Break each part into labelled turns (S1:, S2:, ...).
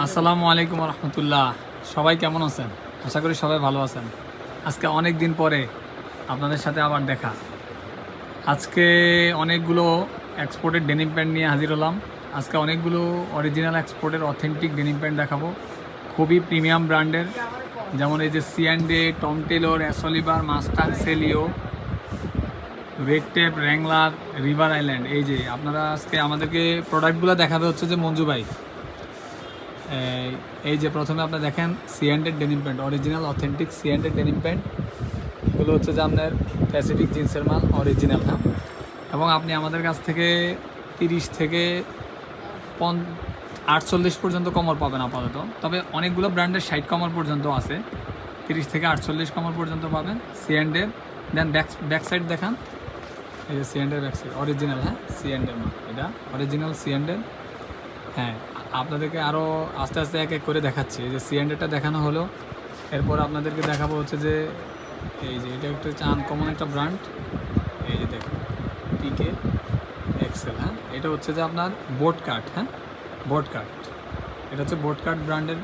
S1: আসসালামু আলাইকুম রহমতুল্লাহ। সবাই কেমন আছেন? আশা করি সবাই ভালো আছেন। আজকে অনেক দিন পরে আপনাদের সাথে আবার দেখা। আজকে অনেকগুলো এক্সপোর্টেড ডেনিম প্যান্ট নিয়ে হাজির হলাম। আজকে অনেকগুলো অরিজিনাল এক্সপোর্টের অথেন্টিক ডেনিম প্যান্ট দেখাবো, খুবই প্রিমিয়াম ব্র্যান্ডের। যেমন এই যে C&A, টম টেলর, অ্যাসলিভার, Mustang, Celio, Red Tape, Wrangler, River Island. এই যে আপনারা আজকে আমাদেরকে প্রোডাক্টগুলো দেখাবে হচ্ছে যে মঞ্জু ভাই। এই যে প্রথমে আপনারা দেখেন C&A denim pant, original authentic C&A denim pant. এগুলো হচ্ছে যে আপনার প্যাসিফিক জিন্সের মাল, অরিজিনাল। হ্যাঁ, এবং আপনি আমাদের কাছ থেকে 30 থেকে 48 পর্যন্ত কমর পাবেন আপাতত। তবে অনেকগুলো ব্র্যান্ডের 60 কমর পর্যন্ত আছে, 30 থেকে 48 কমর পর্যন্ত পাবেন C&A। দেন ব্যাক সাইড দেখান। এই যে C&A ব্যাক সাইড অরিজিনাল। হ্যাঁ, C&A মাল, এটা অরিজিনাল C&A। হ্যাঁ, আপনাদেরকে আরও আস্তে আস্তে এক এক করে দেখাচ্ছি। এই যে C&Aটা দেখানো হলো, এরপর আপনাদেরকে দেখাবো হচ্ছে যে এই যে এটা একটা হচ্ছে আনকমন একটা ব্র্যান্ড। এই যে দেখুন TK এক্সেল। হ্যাঁ, এটা হচ্ছে যে আপনার বোট কাট। হ্যাঁ, বোট কাট, এটা হচ্ছে বোট কাট ব্র্যান্ডের,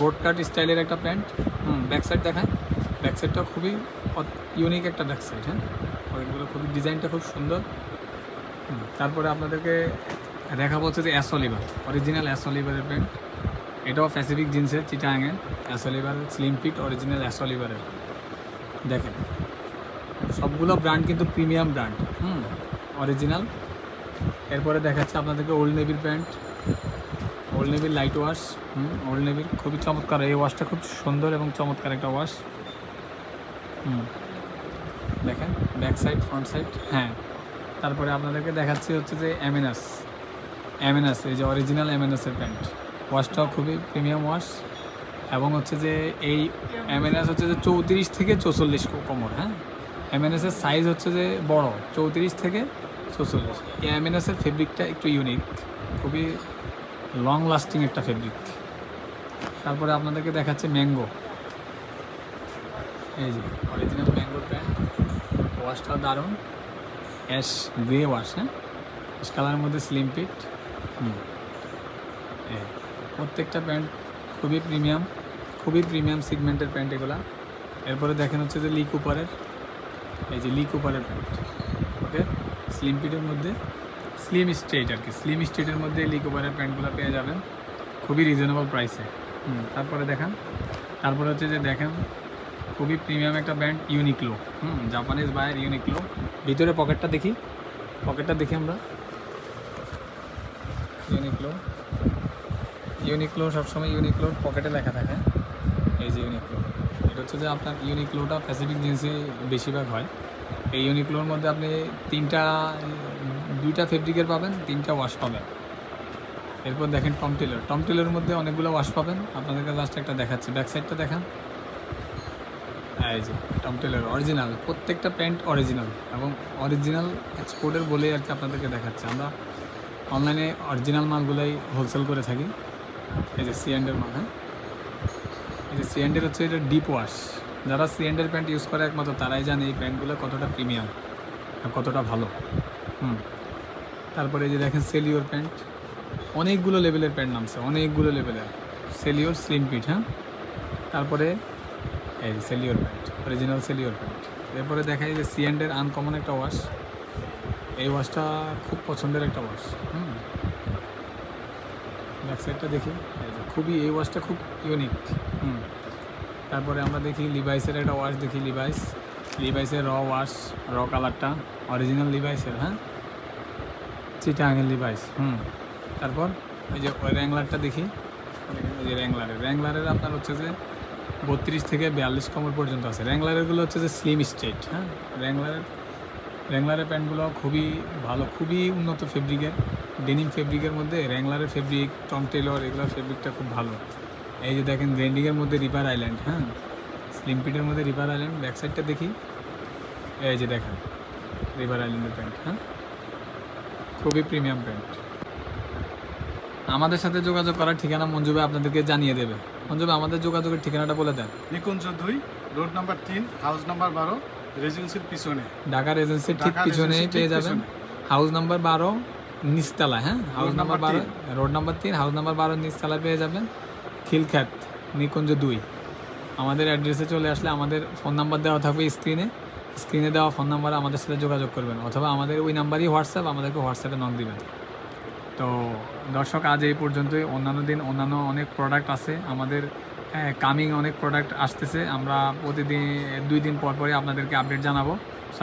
S1: বোট কাট স্টাইলের একটা প্যান্ট। ব্যাক সাইড দেখায়। ব্যাক সাইডটা খুবই ইউনিক একটা ব্যাক সাইড। হ্যাঁ, ওইগুলো খুবই ডিজাইনটা খুব সুন্দর। তারপরে আপনাদেরকে দেখাবো হচ্ছে যে অ্যাসলিভার, অরিজিনাল অ্যাসলিভারের প্যান্ট। এটাও প্যাসিফিক জিন্সের, চিটাগাংয়ের অ্যাসলিভার, স্লিম ফিট অরিজিনাল অ্যাসলিভারের। দেখেন সবগুলো ব্র্যান্ড কিন্তু প্রিমিয়াম ব্র্যান্ড, অরিজিনাল। এরপরে দেখাচ্ছে আপনাদেরকে ওল্ড নেভির প্যান্ট, ওল্ড নেভির লাইট ওয়াশ। ওল্ড নেভির খুবই চমৎকার, এই ওয়াশটা খুব সুন্দর এবং চমৎকার একটা ওয়াশ। দেখেন ব্যাক সাইড, ফ্রন্ট সাইড। হ্যাঁ, তারপরে আপনাদেরকে দেখাচ্ছি হচ্ছে যে এমএনএস, এই যে অরিজিনাল এমএনএসের প্যান্ট। ওয়াশটাও খুবই প্রিমিয়াম ওয়াশ। এবং হচ্ছে যে এই এমএনএস হচ্ছে যে 34 থেকে 44 কোমর। হ্যাঁ, এমএনএসের সাইজ হচ্ছে যে বড়, 34 থেকে 44। এই এমএনএসের ফেব্রিকটা একটু ইউনিক, খুবই লং লাস্টিং একটা ফেব্রিক। তারপরে আপনাদেরকে দেখাচ্ছে ম্যাঙ্গো, এই যে অরিজিনাল ম্যাঙ্গোর প্যান্ট। ওয়াশটাও দারুণ, অ্যাশ গ্রে ওয়াশ। হ্যাঁ, অ্যাশ কালারের মধ্যে স্লিম ফিট। প্রত্যেকটা প্যান্ট খুবই প্রিমিয়াম সিগমেন্টের প্যান্ট এগুলা। এরপরে দেখেন হচ্ছে যে লি কুপারের, এই যে লি কুপারের প্যান্ট। ওকে, স্লিম ফিটের মধ্যে, স্লিম স্ট্রেট আর কি, স্লিম স্ট্রেটের মধ্যে লি কুপারের প্যান্টগুলো পেয়ে যাবেন খুবই রিজনেবল প্রাইসে। তারপরে তারপরে হচ্ছে যে দেখেন খুবই প্রিমিয়াম একটা brand Uniqlo. Japanese buyer Uniqlo. ভিতরে পকেটটা দেখি আমরা। ইউনিক্লো সবসময় ইউনিক্লোর পকেটে লেখা থাকে। এই যে ইউনিক্লো, এটা হচ্ছে যে আপনার ইউনিক্লোটা প্যাসিফিক জিন্সে বেশিরভাগ হয়। এই ইউনিক্লোর মধ্যে আপনি দুইটা ফেব্রিকের পাবেন, 3টা ওয়াশ পাবেন। এরপর দেখেন টম টেলরের মধ্যে অনেকগুলো ওয়াশ পাবেন। আপনাদেরকে জাস্ট একটা দেখাচ্ছি, ব্যাক সাইডটা দেখান। এই যে টম টেলর অরিজিনাল, প্রত্যেকটা প্যান্ট অরিজিনাল এবং অরিজিনাল এক্সপোর্টের বলেই আর কি আপনাদেরকে দেখাচ্ছি। আমরা অনলাইনে অরিজিনাল মালগুলোই হোলসেল করে থাকি। এই যে C&A মাল। হ্যাঁ, এই যে C&A হচ্ছে এটা ডিপ ওয়াশ। যারা C&A প্যান্ট ইউজ করে একমাত্র তারাই জানে এই প্যান্টগুলো কতটা প্রিমিয়াম আর কতটা ভালো। তারপরে এই যে দেখেন সেলিওর প্যান্ট, অনেকগুলো লেভেলের প্যান্ট নামছে, অনেকগুলো লেভেলের। সেলিওর স্লিম ফিট। হ্যাঁ, তারপরে এই যে সেলিওর প্যান্ট, অরিজিনাল সেলিওর প্যান্ট। এরপরে দেখা যায় যে C&A আনকমন একটা ওয়াশ। এই ওয়াশটা খুব পছন্দের একটা ওয়াশ। ব্যাক সাইডটা দেখি, খুবই এই ওয়াশটা খুব ইউনিক। তারপরে আমরা দেখি লিভাইসের একটা ওয়াশ, দেখি লিভাইসের ওয়াশ, কালারটা অরিজিনাল লিভাইসের। হ্যাঁ, চিটাগাং লিভাইস। তারপর এই যে র্যাংলারটা দেখি, এই যে র্যাংলারের আপনার হচ্ছে যে 32 থেকে 42 কমর পর্যন্ত আছে। র্যাংলারেরগুলো হচ্ছে যে স্লিম স্ট্রেট। হ্যাঁ, র্যাংলারের প্যান্টগুলো খুবই ভালো, খুবই উন্নত ফেব্রিকের, ডেনিম ফেব্রিকের মধ্যে র্যাংলারের ফেব্রিক, টম টেলর, এগুলোর ফেব্রিকটা খুব ভালো। এই যে দেখেন ব্র্যান্ডিংয়ের মধ্যে রিভার আইল্যান্ড। হ্যাঁ, স্লিম ফিটের মধ্যে রিভার আইল্যান্ড। ব্যাক সাইডটা দেখি, এই যে দেখেন রিভার আইল্যান্ডের প্যান্ট। হ্যাঁ, খুবই প্রিমিয়াম প্যান্ট। আমাদের সাথে যোগাযোগ করার ঠিকানা মঞ্জু ভাই আপনাদেরকে জানিয়ে দেবে। মঞ্জু ভাই, আমাদের যোগাযোগের ঠিকানাটা বলে দেন।
S2: নিকুঞ্জ 2, রোড নাম্বার 3, হাউস নাম্বার 12, রেজেন্সির পিছনে,
S1: ঢাকার এজেন্সির ঠিক পিছনেই পেয়ে যাবেন। হাউস নাম্বার 12, নিচতলা, হ্যাঁ, house number 12, road number 3, house number 12 নিচতলা পেয়ে যাবেন, খিলখ্যাত নিকুঞ্জ 2। আমাদের অ্যাড্রেসে চলে আসলে আমাদের ফোন নাম্বার দেওয়া থাকবে স্ক্রিনে দেওয়া ফোন নাম্বারে আমাদের সাথে যোগাযোগ করবেন, অথবা আমাদের ওই নাম্বারই হোয়াটসঅ্যাপ, আমাদেরকে হোয়াটসঅ্যাপে নক দিবেন। তো দর্শক, আজ এই পর্যন্তই। অন্যান্য দিন অন্যান্য অনেক প্রোডাক্ট আছে আমাদের, কামিং অনেক প্রোডাক্ট আসতেছে। আমরা প্রতিদিন 2 দিন পর পরই আপনাদেরকে আপডেট জানাবো। সো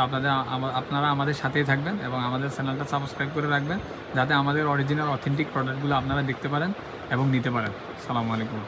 S1: আপনারা আমাদের সাথেই থাকবেন এবং আমাদের চ্যানেলটা সাবস্ক্রাইব করে রাখবেন, যাতে আমাদের অরিজিনাল অথেন্টিক প্রোডাক্টগুলো আপনারা দেখতে পারেন এবং নিতে পারেন। আসসালামু আলাইকুম।